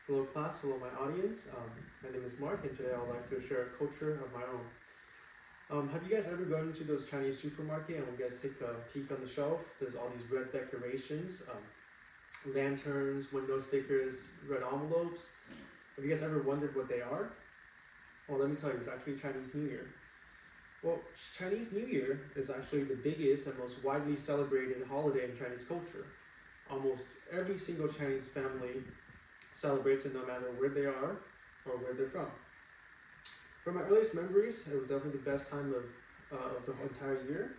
Hello class, hello my audience. My name is Mark and today I would like to share a culture of my own. Have you guys ever gone into those Chinese supermarket and when you guys take a peek on the shelf, there's all these red decorations, lanterns, window stickers, red envelopes. Have you guys ever wondered what they are? Well, let me tell you, it's actually Chinese New Year. Well, Chinese New Year is actually the biggest and most widely celebrated holiday in Chinese culture. Almost every single Chinese family celebrates it no matter where they are or where they're from. From my earliest memories, it was definitely the best time of the entire year.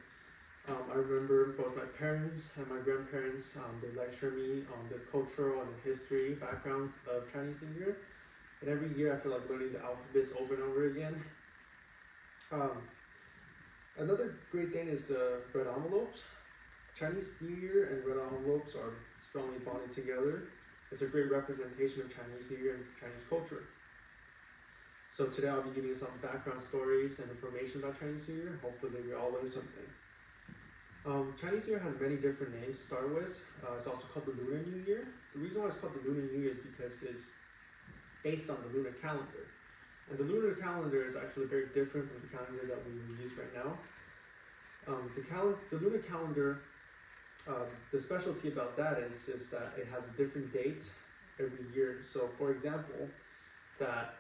I remember both my parents and my grandparents, they lecture me on the cultural and the history backgrounds of Chinese New Year. And every year I feel like learning the alphabets over and over again. Another great thing is the red envelopes. Chinese New Year and red envelopes are strongly bonded together. It's a great representation of Chinese New Year and Chinese culture. So today I'll be giving you some background stories and information about Chinese New Year. Hopefully we all learn something. Chinese New Year has many different names to start with. It's also called the Lunar New Year. The reason why it's called the Lunar New Year is because it's based on the lunar calendar. And the lunar calendar is actually very different from the calendar that we use right now. The lunar calendar, the specialty about that is just that it has a different date every year. So for example, that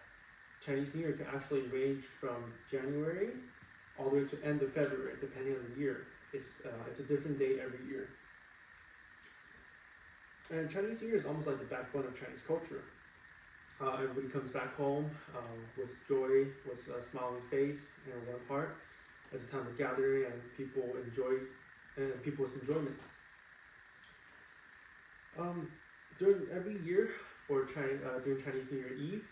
Chinese New Year can actually range from January all the way to end of February, depending on the year. It's a different date every year. And Chinese New Year is almost like the backbone of Chinese culture. Everybody comes back home with joy, with a smiling face and a warm heart. It's a time of gathering and people's enjoyment. During every year during Chinese New Year Eve,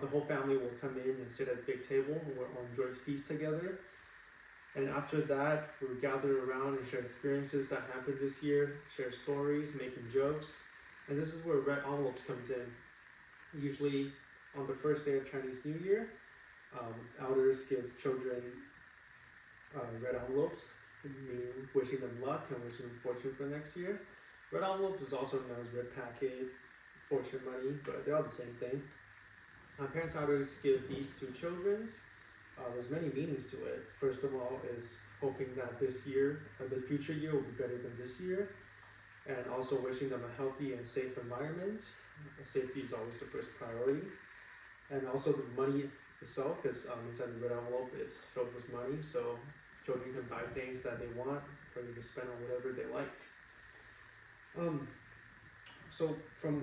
the whole family will come in and sit at a big table and we'll enjoy a feast together. And after that, we'll gather around and share experiences that happened this year, share stories, making jokes. And this is where red envelopes comes in. Usually on the first day of Chinese New Year, elders gives children red envelopes, meaning wishing them luck and wishing them fortune for next year. Red envelope is also known as red packet, fortune money, but they're all the same thing. Parents and elders give these to children. There's many meanings to it. First of all is hoping that this year, the future year will be better than this year, and also wishing them a healthy and safe environment. Safety is always the first priority. And also the money itself, because inside the red envelope is filled with money, so children can buy things that they want, or they can spend on whatever they like. So from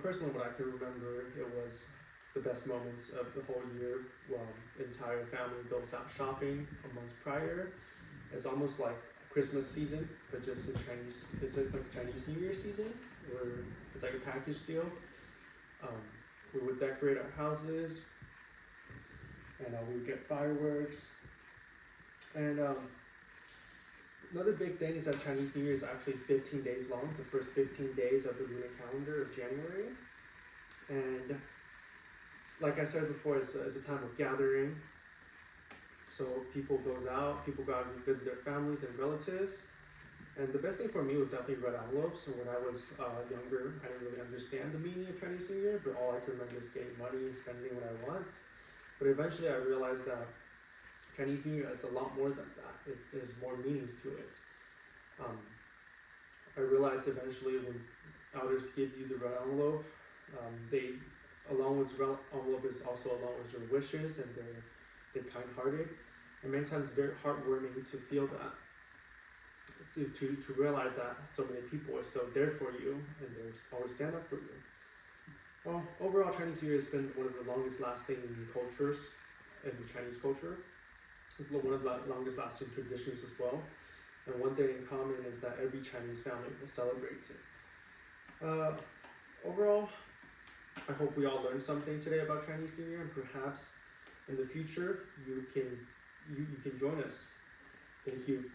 personally what I can remember, it was the best moments of the whole year while the entire family goes out shopping a month prior. It's almost like Christmas season, but just in Chinese, it's like Chinese New Year season, where it's like a package deal. We would decorate our houses, and we would get fireworks. And another big thing is that Chinese New Year is actually 15 days long. It's the first 15 days of the lunar calendar of January. And like I said before, it's a time of gathering. So people go out and visit their families and relatives. And the best thing for me was definitely red envelopes. So when I was younger, I didn't really understand the meaning of Chinese New Year, but all I could remember is getting money and spending what I want. But eventually I realized that Chinese New Year is a lot more than that. There's more meanings to it. I realized eventually when elders give you the red envelope, along with red envelope is also along with your wishes, and they're kind-hearted. And many times it's very heartwarming to feel that, to realize that so many people are still there for you and they always stand up for you. Well, overall, Chinese New Year has been one of the longest lasting cultures in the Chinese culture. It's one of the longest lasting traditions as well. And one thing in common is that every Chinese family will celebrate it. Overall, I hope we all learned something today about Chinese New Year, and perhaps in the future you can join us. Thank you.